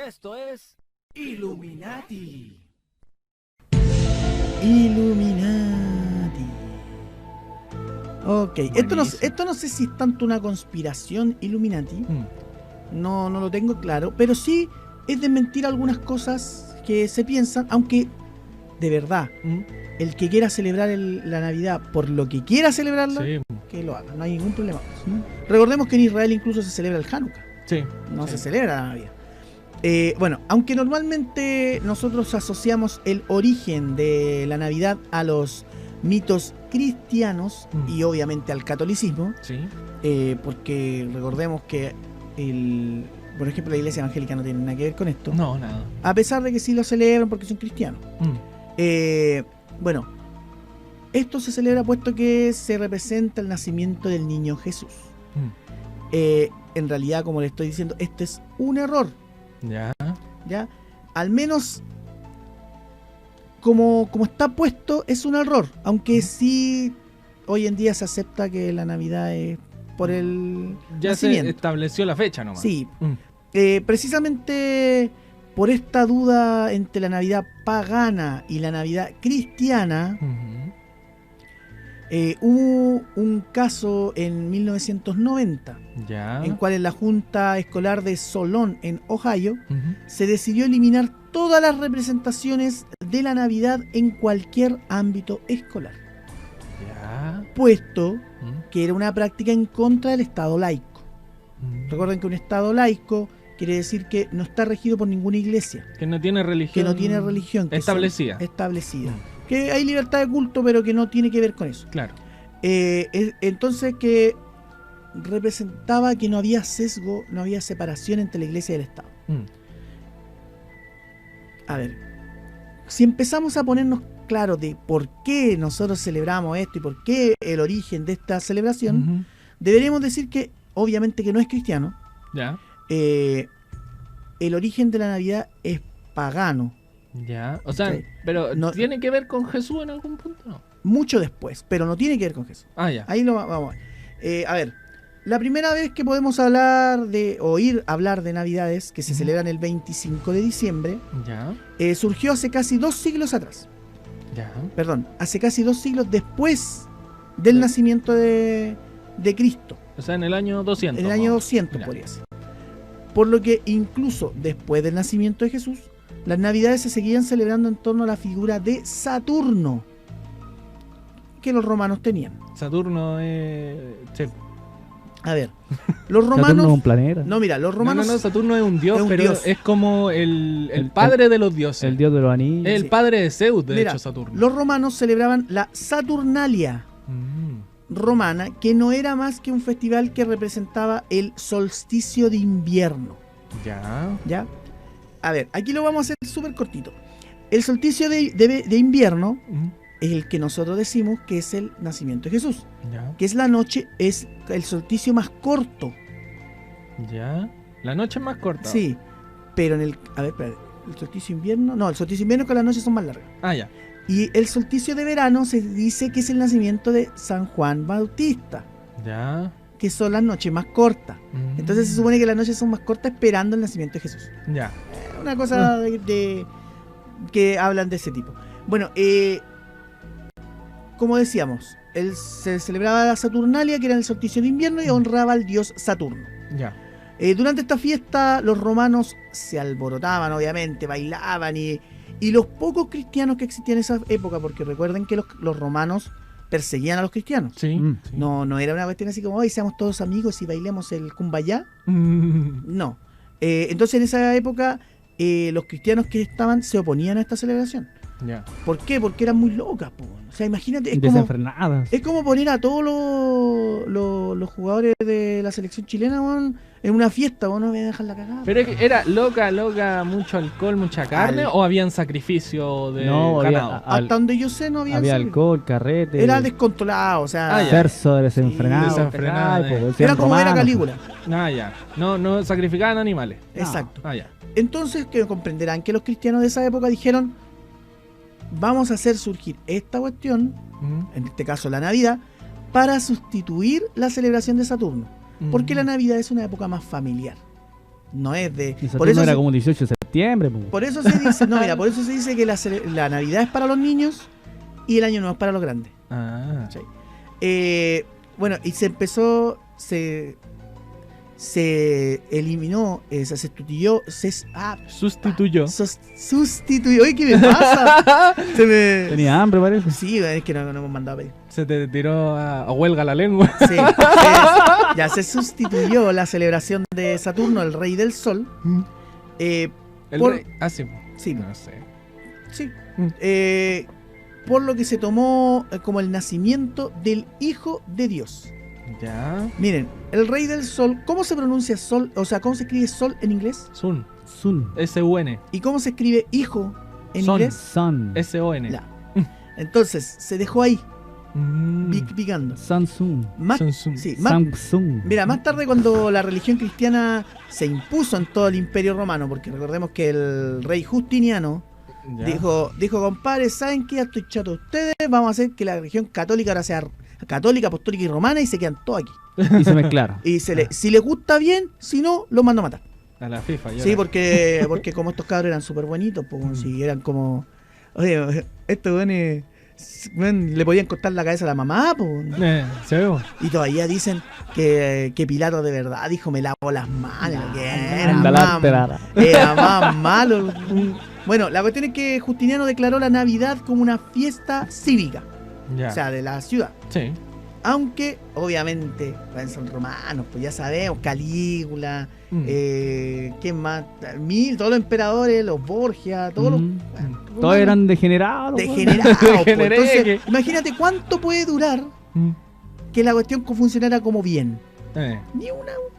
Esto es Illuminati. Illuminati. Ok, esto Buenísimo. no sé si es tanto una conspiración Illuminati. No lo tengo claro, pero sí es desmentir algunas cosas que se piensan, aunque de verdad, el que quiera celebrar la Navidad por lo que quiera celebrarla, Sí, que lo haga, no hay ningún problema con eso. Recordemos que en Israel incluso se celebra el Hanukkah, sí. no Sí. se celebra la Navidad. Bueno, aunque normalmente nosotros asociamos el origen de la Navidad a los mitos cristianos y obviamente al catolicismo, Sí. porque recordemos que por ejemplo, la iglesia evangélica no tiene nada que ver con esto, No, nada. a pesar de que sí lo celebran porque son cristianos. Bueno, esto se celebra puesto que se representa el nacimiento del niño Jesús. En realidad, como le estoy diciendo, este es un error. ¿Ya? Al menos como está puesto es un error, aunque sí hoy en día se acepta que la Navidad es por el Ya nacimiento. se estableció la fecha nomás. Sí, precisamente por esta duda entre la Navidad pagana y la Navidad cristiana, hubo un caso en 1990 en cual en la Junta Escolar de Solon, en Ohio, se decidió eliminar todas las representaciones de la Navidad en cualquier ámbito escolar, puesto que era una práctica en contra del Estado laico. Recuerden que un Estado laico quiere decir que no está regido por ninguna iglesia, que no tiene religión, que establecida. Que hay libertad de culto, pero que no tiene que ver con eso. Claro. Entonces, que representaba que no había sesgo, no había separación entre la iglesia y el Estado. A ver, si empezamos a ponernos claros de por qué nosotros celebramos esto y por qué el origen de esta celebración, deberíamos decir que obviamente que no es cristiano. Ya. El origen de la Navidad es pagano. Ya. O sea, pero no, ¿tiene que ver con Jesús en algún punto? No. Mucho después, pero no tiene que ver con Jesús. Ya. Ahí lo vamos a ver. A ver, la primera vez que podemos oír hablar de Navidades, que se celebran el 25 de diciembre, surgió hace casi 2 siglos atrás. Perdón, hace casi 2 siglos después del nacimiento de Cristo. O sea, en el año 200. En el año 200 podría ser. Por lo que incluso después del nacimiento de Jesús, las Navidades se seguían celebrando en torno a la figura de Saturno, que los romanos tenían. Saturno es... Sí. A ver, los romanos... Saturno es un planeta. No, mira, los romanos... No, Saturno es un dios, un pero dios. es como el padre de los dioses. El dios de los anillos. Es el padre de Zeus, de Mira, hecho, Saturno. Los romanos celebraban la Saturnalia romana, que no era más que un festival que representaba el solsticio de invierno. ¿Ya? A ver, aquí lo vamos a hacer súper cortito. El solsticio de invierno es el que nosotros decimos que es el nacimiento de Jesús. Que es la noche, es el solsticio más corto. La noche es más corta. Sí, pero el solsticio de invierno... No, el solsticio de invierno es que las noches son más largas. Ya. Y el solsticio de verano se dice que es el nacimiento de San Juan Bautista. Que son las noches más cortas. Entonces se supone que las noches son más cortas esperando el nacimiento de Jesús. Una cosa que hablan de ese tipo. Bueno, como decíamos, se celebraba la Saturnalia, que era el solsticio de invierno, y honraba al dios Saturno. Durante esta fiesta los romanos se alborotaban, obviamente, bailaban, y los pocos cristianos que existían en esa época, porque recuerden que los romanos perseguían a los cristianos. No era una cuestión así como hoy seamos todos amigos y bailemos el Kumbaya. No. Entonces en esa época los cristianos que estaban se oponían a esta celebración. ¿Por qué? Porque eran muy locas, po. O sea, imagínate, desenfrenadas. Es como poner a todos los jugadores de la selección chilena, bueno, en una fiesta, no me dejan la cagada. ¿Pero era loca, mucho alcohol, mucha carne, o habían sacrificio de ganado? Hasta donde yo sé no había alcohol, carrete. Era descontrolado, o sea... Sexo desenfrenado. Era como era Calígula. No sacrificaban animales. Exacto. Entonces, que comprenderán que los cristianos de esa época dijeron: vamos a hacer surgir esta cuestión, en este caso la Navidad, para sustituir la celebración de Saturno. Porque la Navidad es una época más familiar. No es de... Por eso era como 18 de septiembre. Por eso se dice, no, mira, por eso se dice que la Navidad es para los niños y el Año Nuevo es para los grandes. Ah. ¿Sí? Bueno, y se empezó, se eliminó, se sustituyó, sustituyó. Oye, ¿qué me pasa? Tenía hambre, parece. Sí, es que no hemos mandado a pedir. Se te tiró a huelga la lengua. Sí, ya se sustituyó la celebración de Saturno, el rey del sol. El rey. Ah, sí. Sí. No sé. Sí. Por lo que se tomó como el nacimiento del Hijo de Dios. Ya. Miren, el rey del sol, ¿cómo se pronuncia sol? O sea, ¿cómo se escribe sol en inglés? Sun. S-U-N. ¿Y cómo se escribe hijo en Son. inglés? Sun. S-O-N. Ya. Entonces, se dejó ahí, picando. Samsung. Sí, Samsung. mira, más tarde cuando la religión cristiana se impuso en todo el imperio romano, porque recordemos que el rey Justiniano dijo, compadre, ¿saben qué? Ya estoy chato de ustedes, vamos a hacer que la religión católica ahora sea católica, apostólica y romana y se quedan todos aquí. Y se mezclaron. Y si les gusta bien, si no, los mando a matar. A la FIFA. Sí, porque como estos cabros eran súper bonitos, pues, si eran como... Oye, estos güeyes le podían cortar la cabeza a la mamá, pues. Se ve. Y todavía dicen que Pilato de verdad dijo, me lavo las manos, lo que era más malo. Bueno, la cuestión es que Justiniano declaró la Navidad como una fiesta cívica. Ya. O sea, de la ciudad. Sí. Aunque, obviamente, son romanos, pues ya sabemos, Calígula, ¿quién más? Todos los emperadores, los Borgia, todos los... Todos eran degenerados. Degenerados. Pues. Entonces, imagínate cuánto puede durar que la cuestión funcionara como bien. Ni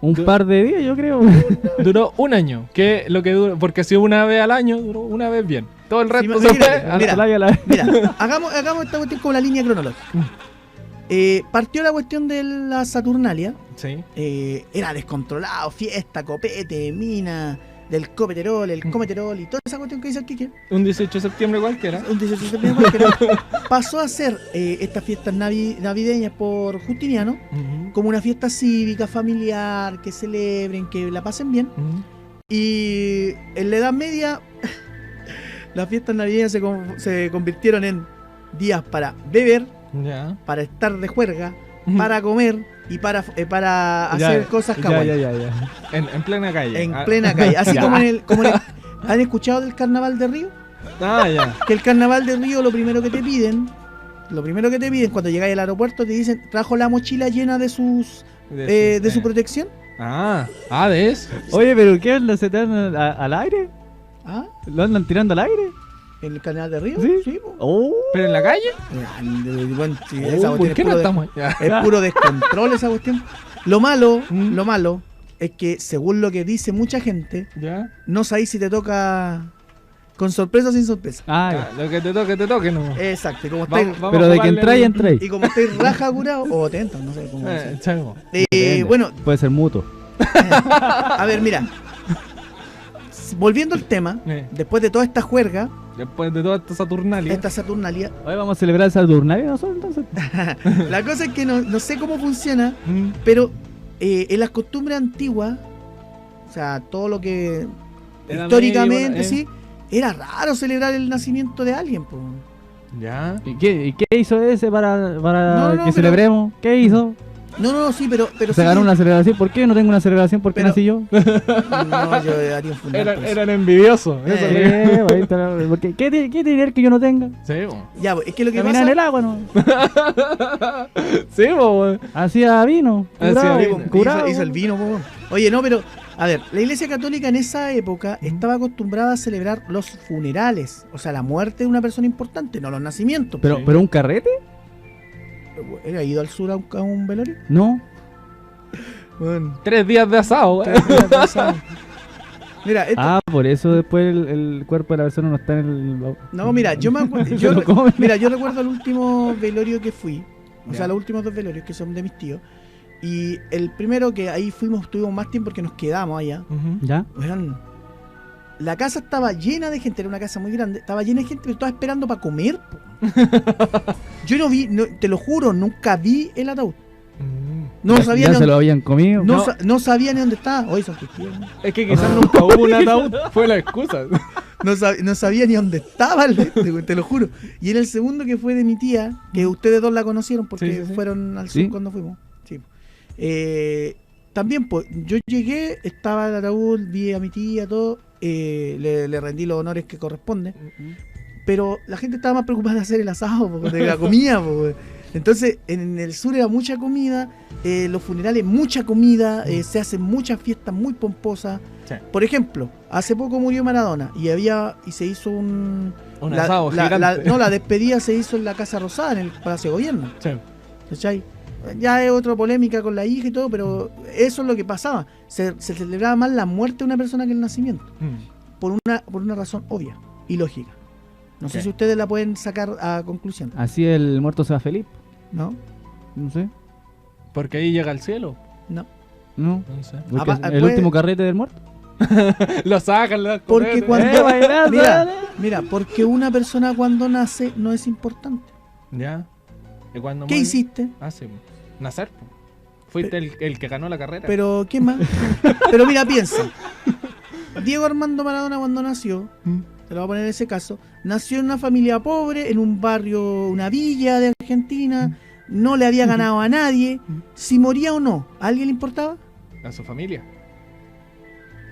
un par de días, yo creo. Duró un año, que lo que duró, porque si una vez al año, duró una vez bien. Todo el resto sí, se fue. Mira, hagamos esta cuestión como la línea cronológica. Partió la cuestión de la Saturnalia. Sí. Era descontrolado, fiesta, copete, mina, del copeterol, el cometerol y toda esa cuestión que dice el Kike. Un 18 de septiembre cualquiera. Un 18 de septiembre cualquiera. Pasó a ser estas fiestas navideñas por Justiniano como una fiesta cívica, familiar, que celebren, que la pasen bien. Y en la Edad Media las fiestas navideñas se convirtieron en días para beber, para estar de juerga, para comer y para hacer cosas kawaii. En plena calle. En plena calle. Así como ¿han escuchado del Carnaval de Río? Ah, ya. Que el Carnaval de Río lo primero que te piden cuando llegáis al aeropuerto te dicen, ¿trajo la mochila llena de su protección? De eso. Oye, pero ¿qué onda? ¿Se te dan al aire? ¿Lo andan tirando al aire? ¿En el Canal de Río? Sí. ¿Pero en la calle? Bueno, sí, esa ¿por qué no estamos? Es puro descontrol esa cuestión. Lo malo es que según lo que dice mucha gente, no sabéis si te toca con sorpresa o sin sorpresa. Lo que te toque, no. Exacto. Como pero de que entráis. Y como estáis raja curado, o te entran, no sé cómo bueno, puede ser mutuo. A ver, mira. Volviendo al tema, después de toda esta juerga, después de toda esta Saturnalia. Hoy vamos a celebrar Saturnalia nosotros entonces. La cosa es que no sé cómo funciona, pero en las costumbres antiguas, o sea, todo lo que históricamente sí, era raro celebrar el nacimiento de alguien, pues. Ya. ¿Y qué hizo ese para que celebremos? ¿Qué hizo? No, sí, pero se ganó una celebración. ¿Por qué no tengo una celebración? ¿Por qué nací yo? No, yo haría un funeral. Eran envidiosos. ¿Qué tiene que ver que yo no tenga? Sí, ya, es que lo que pasa... en el agua, ¿no? Sí, bo. Hacía vino. Curado. Hizo el vino, bo. Oye, no, pero... A ver, la Iglesia Católica en esa época estaba acostumbrada a celebrar los funerales. O sea, la muerte de una persona importante, no los nacimientos. ¿Pero un carrete? ¿Ha ido al sur a un velorio? No. Bueno. 3 días de asado, Mira, por eso después el cuerpo de la persona no está en el... No, mira, yo recuerdo el último velorio que fui. O sea, los últimos 2 velorios que son de mis tíos. Y el primero que ahí tuvimos más tiempo porque nos quedamos allá. ¿Ya? Bueno, la casa estaba llena de gente, era una casa muy grande, estaba llena de gente, pero estaba esperando para comer. Yo no vi, te lo juro, nunca vi el ataúd. No sabían ya se lo habían comido. No sabían ni dónde estaba. Hoy son cristianos. Es que quizás nunca hubo un ataúd. Fue la excusa. No sabía ni dónde estaba, te lo juro. Y en el segundo, que fue de mi tía, que ustedes dos la conocieron porque fueron al sur cuando fuimos. Sí. También, pues, yo llegué, estaba el ataúd, vi a mi tía, todo, le rendí los honores que corresponden. Pero la gente estaba más preocupada de hacer el asado, de la comida. Entonces, en el sur era mucha comida, los funerales, mucha comida, se hacen muchas fiestas muy pomposas. Sí. Por ejemplo, hace poco murió Maradona y se hizo un asado gigante. La despedida se hizo en la Casa Rosada, en el Palacio de Gobierno. Sí. ¿Cachai? Ya es otra polémica con la hija y todo, pero eso es lo que pasaba. Se celebraba más la muerte de una persona que el nacimiento. Por una razón obvia y lógica. No sé si ustedes la pueden sacar a conclusión. Así el muerto se va feliz. ¿No? No sé. ¿Porque ahí llega al cielo? No. No sé. ¿El último carrete del muerto? Lo sacan, le dan porque mira, porque una persona cuando nace no es importante. Ya. ¿Y cuando ¿Qué hiciste? Sí. Nacer. Fuiste el que ganó la carrera. Pero, ¿qué más? Pero mira, piensa. Diego Armando Maradona cuando nació, te lo voy a poner en ese caso, nació en una familia pobre, en un barrio, una villa de Argentina, no le había ganado a nadie. Si moría o no, ¿a alguien le importaba? A su familia.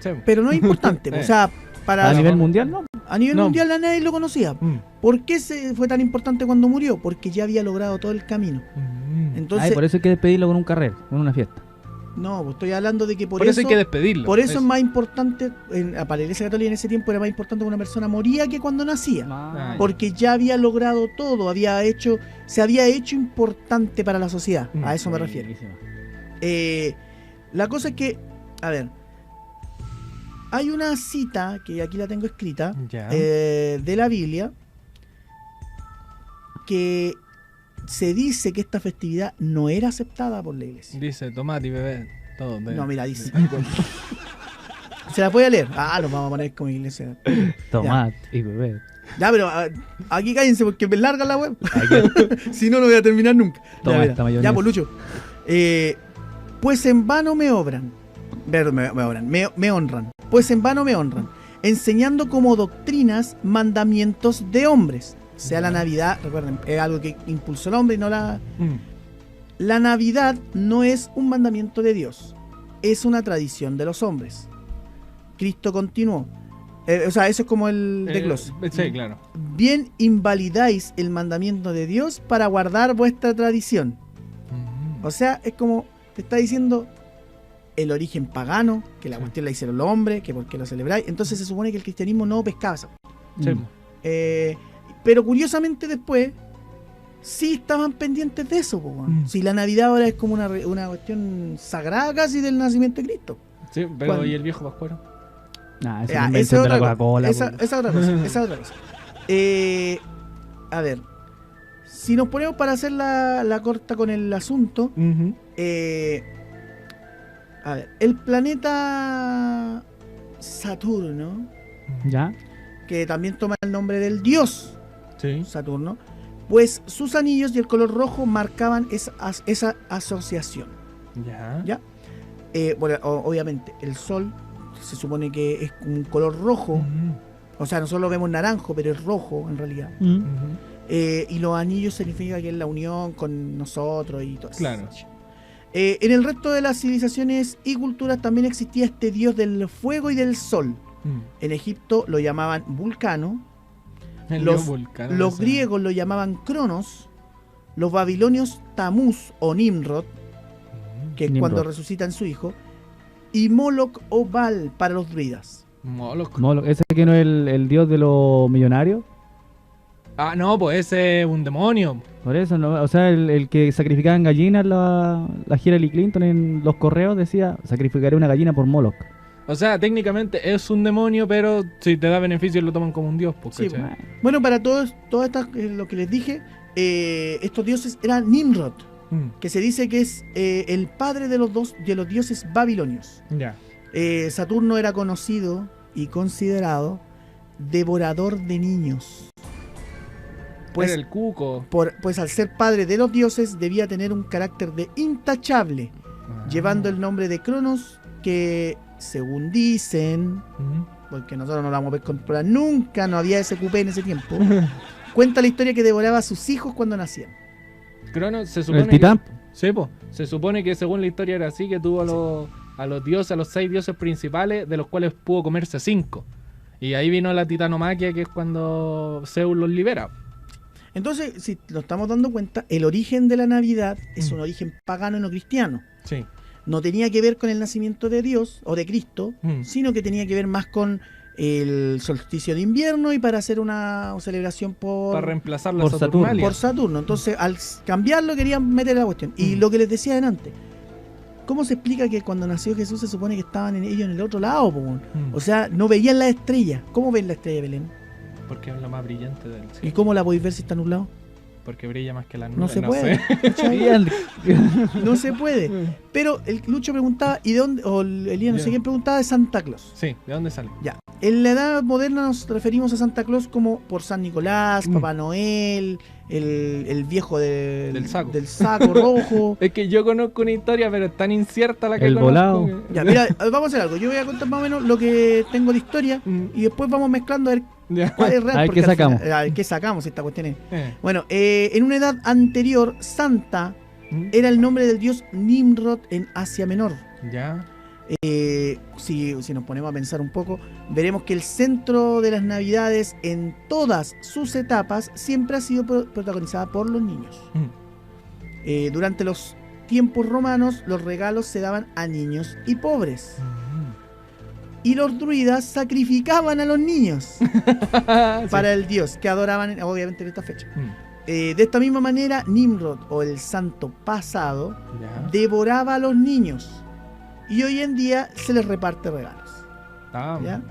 Sí. Pero no es importante. O sea, ¿a nivel mundial no? A nivel mundial a nadie lo conocía. ¿Por qué fue tan importante cuando murió? Porque ya había logrado todo el camino. Entonces, por eso hay que despedirlo con un carrero, con una fiesta. No, pues estoy hablando de que por eso hay que despedirlo. Por eso es más importante, para la Iglesia Católica en ese tiempo era más importante que una persona moría que cuando nacía. Porque ya había logrado todo, se había hecho importante para la sociedad. A eso me refiero. La cosa es que, a ver, hay una cita, que aquí la tengo escrita, de la Biblia, que se dice que esta festividad no era aceptada por la iglesia. Dice, tomate y bebé, todo. No, mira, dice. ¿Se la puede leer? Lo vamos a poner como iglesia. Tomate y bebé. Ya, pero aquí cállense porque me larga la web. Si no, no voy a terminar nunca. Ya, pues, Lucho. Pues en vano me honran. Pues en vano me honran, enseñando como doctrinas mandamientos de hombres. Sea la Navidad, recuerden, es algo que impulsó el hombre y no la... La Navidad no es un mandamiento de Dios, es una tradición de los hombres. Cristo continuó. Eso es como el desglose. Sí, claro. Bien invalidáis el mandamiento de Dios para guardar vuestra tradición. O sea, es como te está diciendo el origen pagano, que la cuestión la hicieron los hombres, que por qué lo celebráis. Entonces se supone que el cristianismo no pescaba eso. Pero curiosamente después sí estaban pendientes de eso. Si la Navidad ahora es como una cuestión sagrada casi del nacimiento de Cristo. Sí, pero ¿y el viejo pascuero? Esa es otra cosa. Esa es otra cosa. A ver, si nos ponemos para hacer la corta con el asunto, a ver, el planeta Saturno, que también toma el nombre del dios Saturno, pues sus anillos y el color rojo marcaban esa asociación. ¿Ya? Bueno, obviamente, el sol se supone que es un color rojo, o sea, nosotros lo vemos naranjo, pero es rojo en realidad. Y los anillos significa que es la unión con nosotros y todo eso. Claro. En el resto de las civilizaciones y culturas también existía este dios del fuego y del sol. En Egipto lo llamaban Vulcano. Los griegos lo llamaban Cronos. Los babilonios Tamuz o Nimrod, que es cuando resucitan su hijo. Y Moloch o Baal para los druidas. Moloch. ¿Ese que no es el dios de los millonarios? No, pues ese es un demonio. Por eso, no, o sea, el que sacrificaban gallinas, la Hillary Clinton en los correos decía, sacrificaré una gallina por Moloch. O sea, técnicamente es un demonio, pero si te da beneficios lo toman como un dios. Pues, sí, bueno, para todas estas, lo que les dije, estos dioses eran Nimrod, que se dice que es el padre de los dioses babilonios. Saturno era conocido y considerado devorador de niños. Pues, era el cuco. Pues al ser padre de los dioses debía tener un carácter de intachable, llevando el nombre de Cronos, que según dicen, porque nosotros no la vamos a ver comprar nunca, no había SQP en ese tiempo, cuenta la historia que devoraba a sus hijos cuando nacían. Cronos se supone ¿El titán? Sí, pues. Se supone que según la historia era así, que tuvo a los dioses, a los 6 dioses principales, de los cuales pudo comerse 5. Y ahí vino la titanomaquia, que es cuando Zeus los libera. Entonces, si lo estamos dando cuenta, el origen de la Navidad es un origen pagano y no cristiano. Sí. No tenía que ver con el nacimiento de Dios o de Cristo, sino que tenía que ver más con el solsticio de invierno y para hacer una celebración para reemplazar la por Saturnalia. Por Saturno. Entonces, al cambiarlo querían meter la cuestión. Y lo que les decía antes, ¿cómo se explica que cuando nació Jesús se supone que estaban ellos en el otro lado? O sea, no veían las estrellas. ¿Cómo ven la estrella de Belén? Porque es la más brillante del cielo. ¿Y cómo la podéis ver si está nublado? Porque brilla más que la nube. No se puede. No se puede. Pero el Lucho preguntaba, ¿y de dónde? O Elías, no sé quién preguntaba, de Santa Claus. Sí, ¿de dónde sale? Ya. En la edad moderna nos referimos a Santa Claus como por San Nicolás, Papá Noel, el viejo del saco rojo. Es que yo conozco una historia, pero es tan incierta la que el conozco. volado. Ya, mira, vamos a hacer algo. Yo voy a contar más o menos lo que tengo de historia y después vamos mezclando a ver cuál es real. A ver qué sacamos. A ver qué sacamos esta cuestión es. Bueno, en una edad anterior, Santa era el nombre del dios Nimrod en Asia Menor. Ya. Si nos ponemos a pensar un poco, veremos que el centro de las Navidades en todas sus etapas siempre ha sido protagonizada por los niños. Durante los tiempos romanos, los regalos se daban a niños y pobres. Y los druidas sacrificaban a los niños para el dios que adoraban, obviamente, en esta fecha. De esta misma manera, Nimrod, o el santo pasado, devoraba a los niños. Y hoy en día se les reparte regalos. ¿Ya?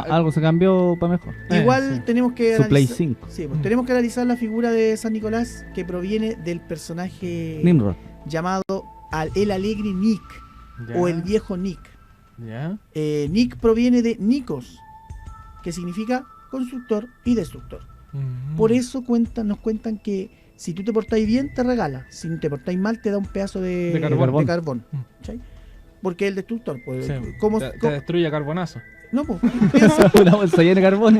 Algo se cambió para mejor. Igual tenemos que analizar, Play 5. Sí, pues tenemos que analizar la figura de San Nicolás, que proviene del personaje Nimrod, llamado el alegre Nick, o el viejo Nick. Nick proviene de Nikos, que significa constructor y destructor. Por eso nos cuentan que si tú te portáis bien te regala, si te portáis mal te da un pedazo de carbón. Porque el destructor, pues, sí, te destruye a carbonazo. No, pues, una bolsa llena de carbón.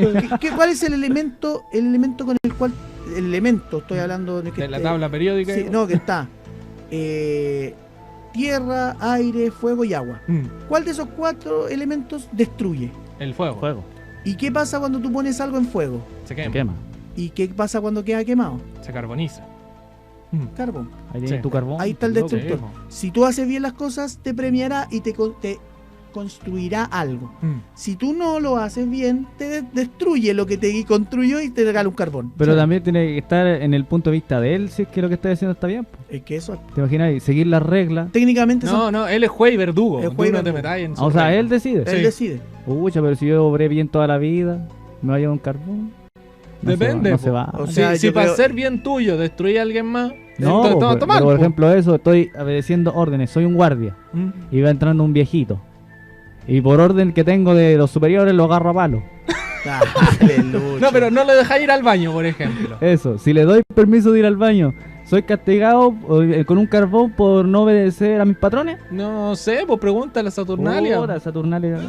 ¿Cuál es el elemento con el cual, estoy hablando de la tabla periódica? Sí, no, que está tierra, aire, fuego y agua. ¿Cuál de esos 4 elementos destruye? El fuego. ¿Y qué pasa cuando tú pones algo en fuego? Se quema. ¿Y qué pasa cuando queda quemado? Se carboniza. Carbón. Ahí tienes tu carbón. Ahí está el destructor. Si tú haces bien las cosas, te premiará y te construirá algo. Si tú no lo haces bien, te destruye lo que te construyó y te regala un carbón. Pero también tiene que estar en el punto de vista de él, si es que lo que está haciendo está bien. Es que eso... ¿Te imaginas? Seguir las reglas. Técnicamente No, él es juez y verdugo. No te metáis en su o sea, él decide. Él decide. Pucha, pero si yo obré bien toda la vida, me va a llevar un carbón. Depende. No se va. O sea, si para ser bien tuyo destruye a alguien más, no, pero por ejemplo eso, estoy obedeciendo órdenes, soy un guardia y va entrando un viejito y por orden que tengo de los superiores lo agarro a palo. No, pero no lo deja ir al baño, por ejemplo. Eso, si le doy permiso de ir al baño, ¿soy castigado con un carbón por no obedecer a mis patrones? No sé, pues pregúntale a Saturnalia.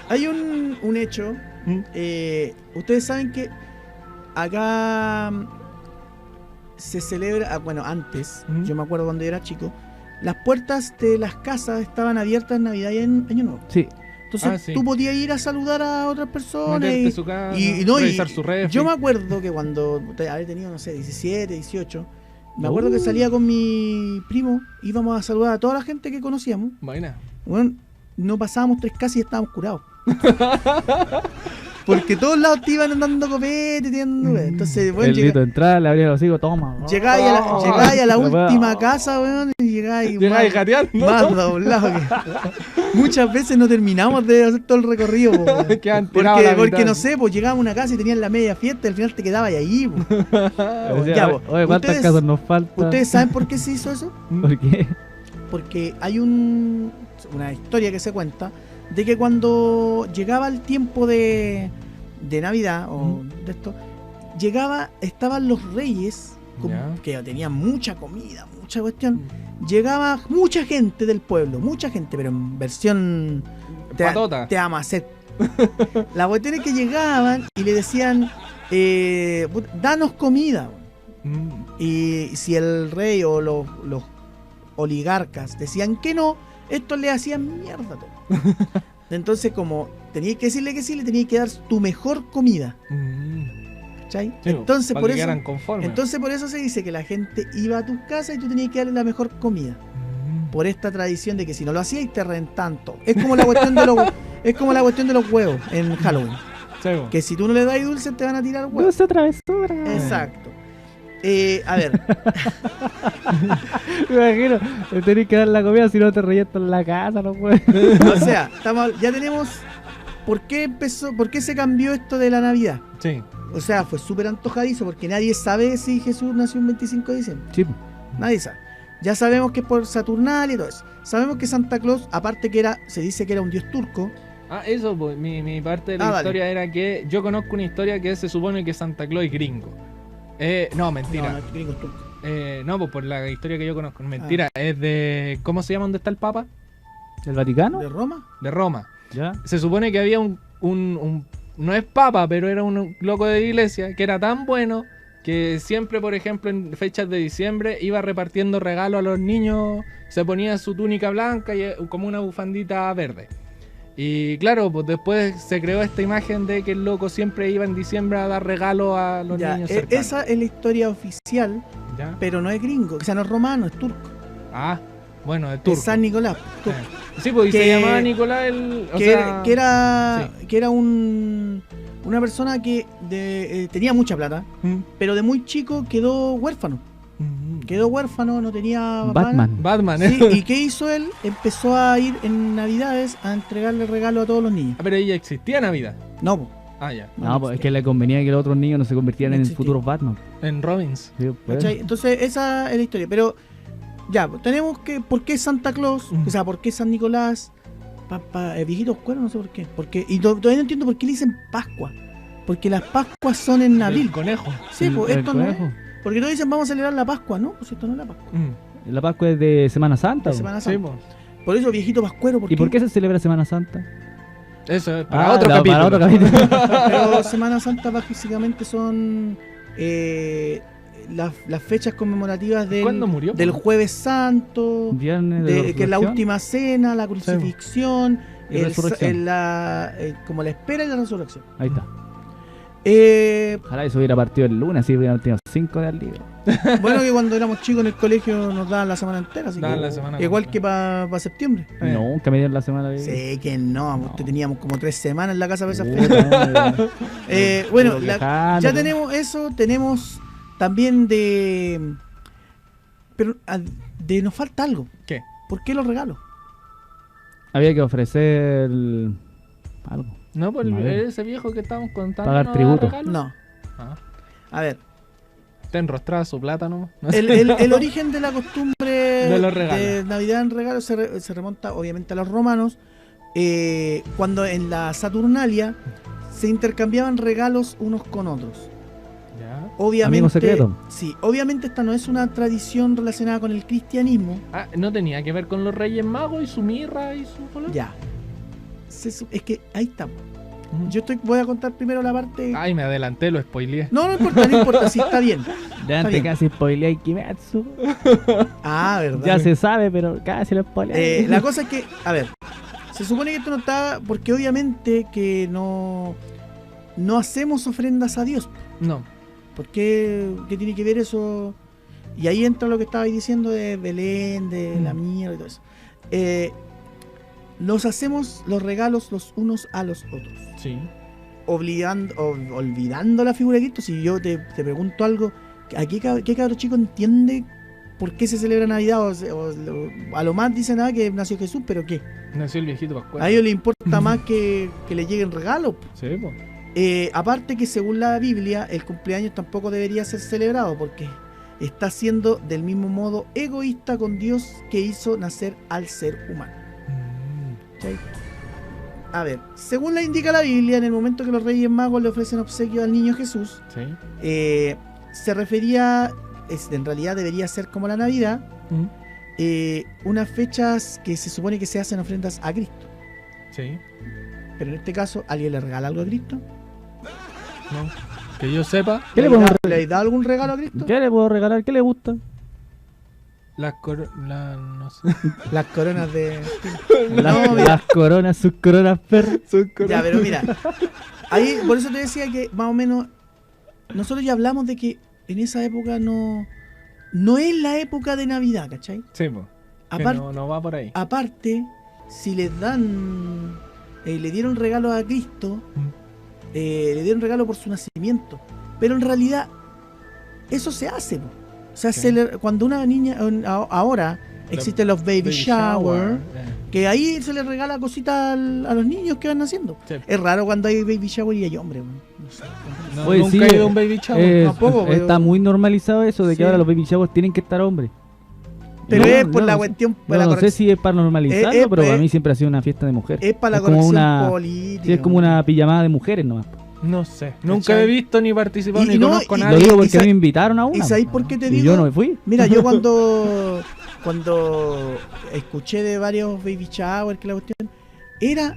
Hay un hecho. Ustedes saben que acá se celebra, bueno, antes, yo me acuerdo cuando era chico, las puertas de las casas estaban abiertas en Navidad y en Año Nuevo. Sí. Entonces tú podías ir a saludar a otras personas y su casa, revisar su refri. Yo me acuerdo que cuando había tenido, no sé, 17, 18, me acuerdo que salía con mi primo, íbamos a saludar a toda la gente que conocíamos. Bueno, no pasábamos 3 casas y estábamos curados. Porque todos lados te iban andando copete, entonces, bueno, el grito de entrada, le abría los higos, toma. Llegáis a la última casa, weón, y llegáis jateando. Más doblado que... Muchas veces no terminamos de hacer todo el recorrido, porque no sé, pues llegábamos a una casa y tenían la media fiesta y al final te quedabas ahí. Oye, ¿cuántas casas nos faltan? ¿Ustedes saben por qué se hizo eso? ¿Por qué? Porque hay una historia que se cuenta de que cuando llegaba el tiempo de Navidad o de esto, estaban los reyes que tenían mucha comida, mucha cuestión, llegaba mucha gente del pueblo, mucha gente, pero en versión te ama hacer. La cuestión es que llegaban y le decían, danos comida. Y si el rey o los oligarcas decían que no, estos le hacían mierda todo. Entonces, como tenías que decirle que sí, le tenías que dar tu mejor comida. ¿Cachai? Sí, entonces, por eso se dice que la gente iba a tus casas y tú tenías que darle la mejor comida. Por esta tradición de que si no lo hacías, te rentan todo. Es como la cuestión de los huevos en Halloween. Sí, que si tú no le das dulce, te van a tirar huevos. Dulce travesura. Exacto. A ver. Me imagino, le tenés que dar la comida si no te revientan en la casa, no puedes. O sea, ya tenemos. ¿Por qué se cambió esto de la Navidad? Sí. O sea, fue súper antojadizo porque nadie sabe si Jesús nació un 25 de diciembre. Sí. Nadie sabe. Ya sabemos que es por Saturnalia y todo eso. Sabemos que Santa Claus, aparte que se dice que era un dios turco. Eso, pues, mi parte de la historia era que yo conozco una historia que se supone que Santa Claus es gringo. No, mentira. No, gringo es turco. No, pues por la historia que yo conozco. Mentira, es de... ¿Cómo se llama donde está el Papa? ¿Del Vaticano? ¿De Roma? De Roma. ¿Ya? Se supone que había un no es papa, pero era un loco de iglesia que era tan bueno que siempre, por ejemplo, en fechas de diciembre iba repartiendo regalos a los niños, se ponía su túnica blanca y como una bufandita verde. Y claro, pues después se creó esta imagen de que el loco siempre iba en diciembre a dar regalos a los niños cercanos. Esa es la historia oficial, ¿ya? Pero no es gringo, o sea, no es romano, es turco. Ah, bueno, es turco. Es San Nicolás. Sí, pues se llamaba Nicolás que era una persona que tenía mucha plata, pero de muy chico quedó huérfano. Quedó huérfano, no tenía Batman. Sí, ¿y qué hizo él? Empezó a ir en Navidades a entregarle regalos a todos los niños. Pero ella existía Navidad. No, pues. Ah, ya. No, pues es que le convenía que los otros niños no se convirtieran en futuros Batman. En Robins. Sí, pues. Entonces, esa es la historia. Pero ya, tenemos que. ¿Por qué Santa Claus? O sea, ¿por qué San Nicolás? Viejitos cueros, no sé por qué. Y todavía no entiendo por qué le dicen Pascua. Porque las Pascuas son en abril. El conejo. Sí, pues esto no es. Porque todos dicen vamos a celebrar la Pascua, ¿no? Pues esto no es la Pascua. La Pascua es de Semana Santa. De Semana Santa. Sí, por eso viejito pascuero. ¿Y por qué se celebra Semana Santa? Eso es para otro capítulo. Para otro capítulo. Pero Semana Santa básicamente son las fechas conmemorativas del Jueves Santo, que es la última cena, la crucifixión, como la espera y la resurrección. Ahí está. Ojalá eso hubiera partido el lunes, así hubiéramos tenido 5 días libres. Bueno, que cuando éramos chicos en el colegio nos daban la semana entera, así que igual que para septiembre. Nunca me dieron la semana libre. Sí, que no, teníamos como 3 semanas en la casa para esa fecha. Bueno, ya tenemos eso, tenemos también pero nos falta algo. ¿Qué? ¿Por qué los regalos? Había que ofrecer algo. No, pues ese viejo que estábamos contando. Pagar tributo. No. A ver. Te enrostraba su plátano. El origen de la costumbre de Navidad en regalos se remonta obviamente a los romanos. Cuando en la Saturnalia se intercambiaban regalos unos con otros. ¿Ya? Obviamente, amigo secreto. Sí, obviamente esta no es una tradición relacionada con el cristianismo. ¿No tenía que ver con los Reyes Magos y su mirra y su color? Ya. Es que ahí está. Yo voy a contar primero la parte. Ay, me adelanté, lo spoileé. No importa, sí, está bien. Ya antes casi spoileé Kimetsu. Verdad. Ya se sabe, pero casi lo spoileé. La cosa es que, a ver, se supone que esto no está, porque obviamente que no hacemos ofrendas a Dios. No. ¿Por qué? ¿Qué tiene que ver eso? Y ahí entra lo que estabais diciendo de Belén, de la mierda y todo eso. Nos hacemos los regalos los unos a los otros. Sí. Olvidando la figura de Cristo. Si yo te pregunto algo, ¿qué cabro chico entiende por qué se celebra Navidad? O a lo más dicen que nació Jesús, pero ¿qué? Nació el viejito pascual. A ellos les importa más que le lleguen regalos. Sí, pues. Aparte que según la Biblia, el cumpleaños tampoco debería ser celebrado porque está siendo del mismo modo egoísta con Dios que hizo nacer al ser humano. ¿Sí? A ver, según la indica la Biblia, en el momento que los Reyes Magos le ofrecen obsequio al niño Jesús, ¿sí? Se refería en realidad debería ser como la Navidad, unas fechas que se supone que se hacen ofrendas a Cristo. Sí. Pero en este caso, ¿alguien le regala algo a Cristo? No. Que yo sepa. ¿Le da algún regalo a Cristo? ¿Qué le puedo regalar? ¿Qué le gusta? No sé. Las coronas de... Las coronas, sus coronas, perro. Ya, pero mira, ahí por eso te decía que más o menos nosotros ya hablamos de que en esa época no es la época de Navidad, ¿cachai? Sí, pues. No va por ahí. Aparte, si les dan, le dieron regalo a Cristo, le dieron regalo por su nacimiento, pero en realidad eso se hace, po. O sea, cuando una niña, ahora existen los baby shower, que ahí se les regala cositas a los niños que van naciendo. Sí. Es raro cuando hay baby shower y hay hombre. No sé. Oye, nunca he ido a un baby shower. Tampoco, está muy normalizado eso de que ahora los baby showers tienen que estar hombres. Pero es por la cuestión... No sé si es para normalizarlo, pero para mí siempre ha sido una fiesta de mujeres. Es para la corrección política. Sí, es como una pijamada de mujeres nomás. No sé, nunca he visto ni participado ni conozco a nadie. Lo digo porque a mí me invitaron a una. ¿Y sabéis por qué te digo? Y yo no me fui. Mira, yo cuando escuché de varios baby shower, que la cuestión era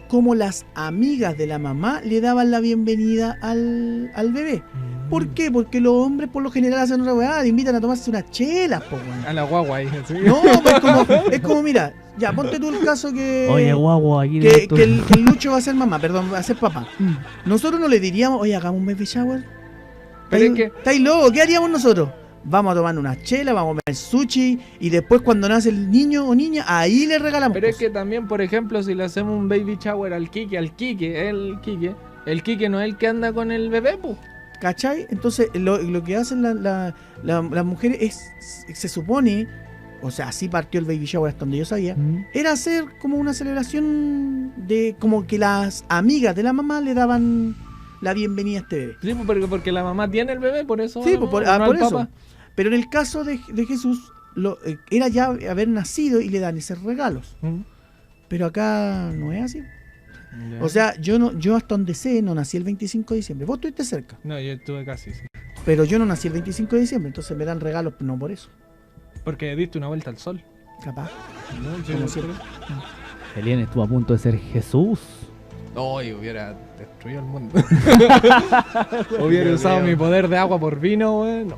como las amigas de la mamá le daban la bienvenida al bebé. ¿Por qué? Porque los hombres por lo general hacen otra weá, le invitan a tomarse unas chelas, po, weón. A la guagua ahí, ¿sí? No, pues es como, mira, ya, ponte tú el caso que... Oye, guagua, aquí que el Lucho va a ser mamá, perdón, va a ser papá. Nosotros no le diríamos, oye, hagamos un baby shower. Pero es que... ¿Estáis locos? ¿Qué haríamos nosotros? Vamos a tomar unas chelas, vamos a comer sushi y después cuando nace el niño o niña, ahí le regalamos. Pero es que también, por ejemplo, si le hacemos un baby shower al Quique, el Quique no es el que anda con el bebé, pues. ¿Cachai? Entonces lo que hacen las mujeres es, se supone, o sea, así partió el baby shower hasta donde yo sabía, era hacer como una celebración de como que las amigas de la mamá le daban la bienvenida a este bebé. Sí, porque la mamá tiene el bebé, por eso. Sí, por eso. Pero en el caso de Jesús, era ya haber nacido y le dan esos regalos. Pero acá no es así. Yeah. O sea, yo hasta donde sé no nací el 25 de diciembre. Vos estuviste cerca. No, yo estuve casi, sí. Pero yo no nací el 25 de diciembre, entonces me dan regalos, no por eso. Porque diste una vuelta al sol. Capaz. No, como siempre. Elian estuvo a punto de ser Jesús. Hoy hubiera destruido el mundo. Hubiera usado mi poder de agua por vino, weón.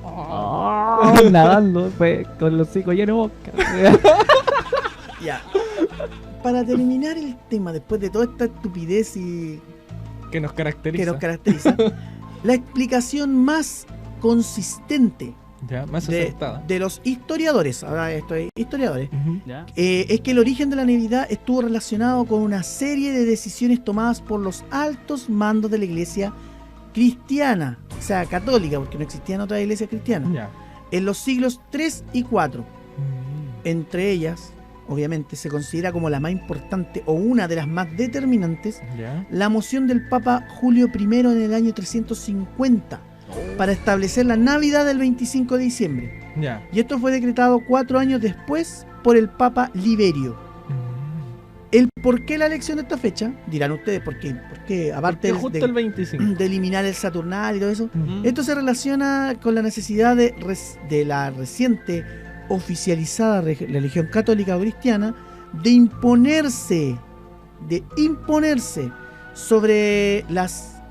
Nadando con los hocicos llenos de boca. Ya. Para terminar el tema, después de toda esta estupidez y que nos caracteriza, la explicación más consistente de los historiadores, ahora estoy historiadores, es que el origen de la Navidad estuvo relacionado con una serie de decisiones tomadas por los altos mandos de la iglesia cristiana, o sea, católica, porque no existían otras iglesias cristianas, en los siglos 3 y 4. Entre ellas, obviamente, se considera como la más importante o una de las más determinantes, la moción del Papa Julio I en el año 350 para establecer la Navidad del 25 de diciembre. Y esto fue decretado 4 años después por el Papa Liberio. El por qué la elección de esta fecha, dirán ustedes, porque aparte justo el 25. De eliminar el Saturnal y todo eso, esto se relaciona con la necesidad de la reciente oficializada religión católica o cristiana de imponerse sobre las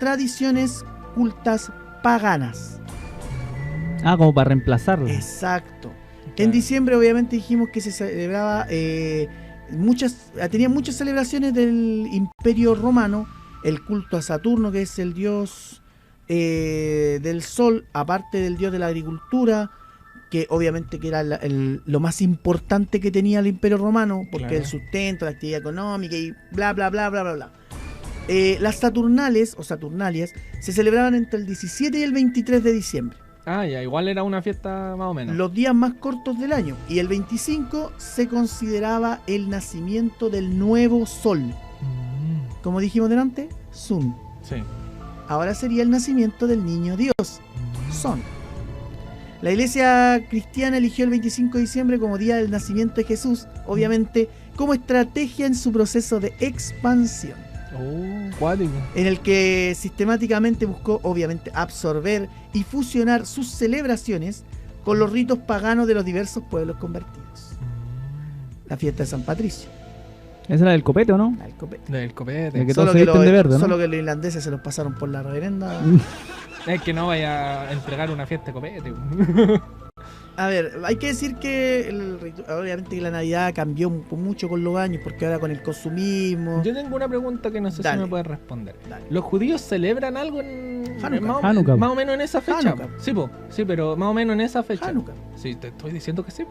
tradiciones cultas paganas. Como para reemplazarlo. Exacto. En diciembre obviamente dijimos que se celebraba tenía muchas celebraciones del Imperio Romano, el culto a Saturno, que es el dios del sol, aparte del dios de la agricultura, que obviamente que era lo más importante que tenía el Imperio Romano, porque el sustento, la actividad económica y bla bla bla bla bla bla. Las Saturnales o Saturnalias se celebraban entre el 17 y el 23 de diciembre. Ya, igual era una fiesta más o menos. Los días más cortos del año. Y el 25 se consideraba el nacimiento del nuevo sol. Como dijimos delante, Sun. Sí. Ahora sería el nacimiento del niño Dios, Son. La iglesia cristiana eligió el 25 de diciembre como día del nacimiento de Jesús, obviamente como estrategia en su proceso de expansión. Cuático. En el que sistemáticamente buscó, obviamente, absorber y fusionar sus celebraciones con los ritos paganos de los diversos pueblos convertidos. La fiesta de San Patricio. Esa era del copete, ¿o no? El copete. Del copete. El que todos se visten de verde, ¿no? Solo que los irlandeses se los pasaron por la reverenda. Es que no vaya a entregar una fiesta de copete. A ver, hay que decir que obviamente que la Navidad cambió mucho con los años, porque ahora con el consumismo. Yo tengo una pregunta que no sé si me puedes responder. Dale. ¿Los judíos celebran algo en Hanukkah. más o menos en esa fecha? Hanukkah. Sí, pero más o menos en esa fecha. Hanukkah. Sí, te estoy diciendo que sí.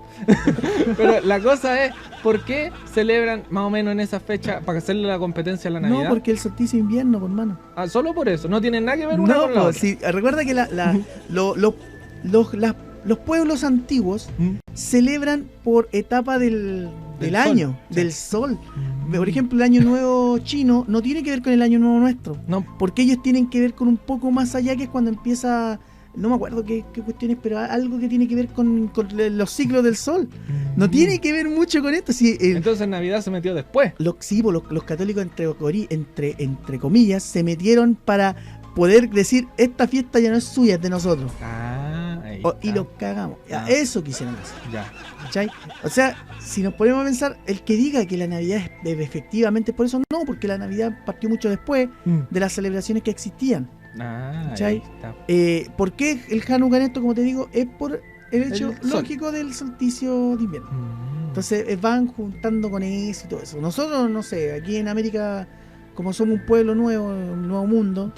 Pero la cosa es, ¿por qué celebran más o menos en esa fecha para hacerle la competencia a la Navidad? No, porque el solsticio de invierno, por mano. Ah, solo por eso, no tienen nada que ver una con la otra. Sí, recuerda que los pueblos antiguos celebran por etapa del año, sí. del sol. Por ejemplo, el año nuevo chino no tiene que ver con el año nuevo nuestro. No. Porque ellos tienen que ver con un poco más allá, que es cuando empieza, no me acuerdo qué cuestiones, pero algo que tiene que ver con los ciclos del sol. No tiene que ver mucho con esto. Sí, entonces Navidad se metió después. los católicos, entre comillas, se metieron para poder decir, esta fiesta ya no es suya, es de nosotros. Y lo cagamos. Eso quisieron hacer. Ya. ¿Cachai? O sea, si nos ponemos a pensar, el que diga que la Navidad es efectivamente por eso, no, porque la Navidad partió mucho después de las celebraciones que existían. ¿Cachai? ¿Por qué el Hanukkah en esto, como te digo, es por el hecho lógico del solsticio de invierno? Entonces van juntando con eso y todo eso. Nosotros, no sé, aquí en América, como somos un pueblo nuevo, un nuevo mundo,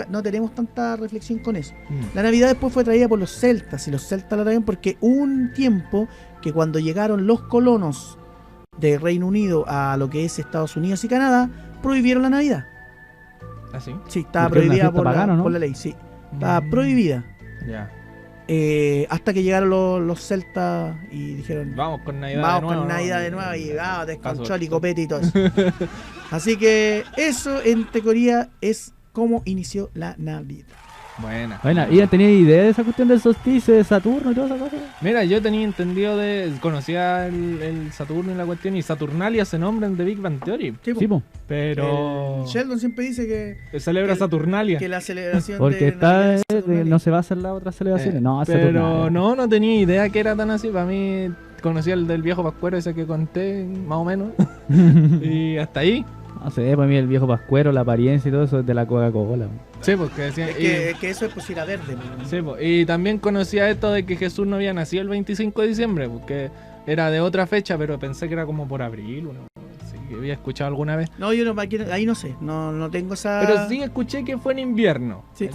no tenemos tanta reflexión con eso. La Navidad después fue traída por los celtas, y los celtas la traían porque hubo un tiempo que cuando llegaron los colonos de Reino Unido a lo que es Estados Unidos y Canadá, prohibieron la Navidad. ¿Ah, sí? Sí, estaba prohibida por la ley, sí. Estaba prohibida. Ya. Hasta que llegaron los celtas y dijeron, vamos con Navidad de nuevo y descontrol y copete y todo eso. Así que eso en teoría es cómo inició la Navidad. Buena. ¿Y tenía idea de esa cuestión del solsticio de Saturno y toda esa cosa? Mira, yo tenía entendido conocía el Saturno y la cuestión, y Saturnalia se nombra en The Big Bang Theory. Sí, po. Pero Sheldon siempre dice que celebra Saturnalia. Que la celebración porque no se va a hacer las otras celebraciones. Pero no tenía idea que era tan así. Para mí conocía el del viejo pascuero ese que conté, más o menos. Y hasta ahí. No sé, para mí el viejo pascuero, la apariencia y todo eso es de la Coca-Cola. Sí, porque decían que eso es pues ir a verde. Sí, y también conocía esto de que Jesús no había nacido el 25 de diciembre, porque era de otra fecha, pero pensé que era como por abril, sí, que había escuchado alguna vez. No, yo no, ahí no sé, no tengo esa... Pero sí escuché que fue en invierno. Sí.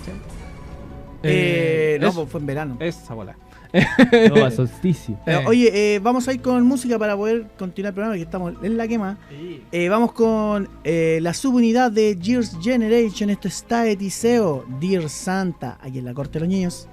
Pues fue en verano. Esa bola. No, a solsticio. Oye, vamos a ir con música para poder continuar el programa, que estamos en la quema. Sí. Vamos con la subunidad de Gears Generation. Esto está Etiseo, Dear Santa, aquí en la Corte de los Niños.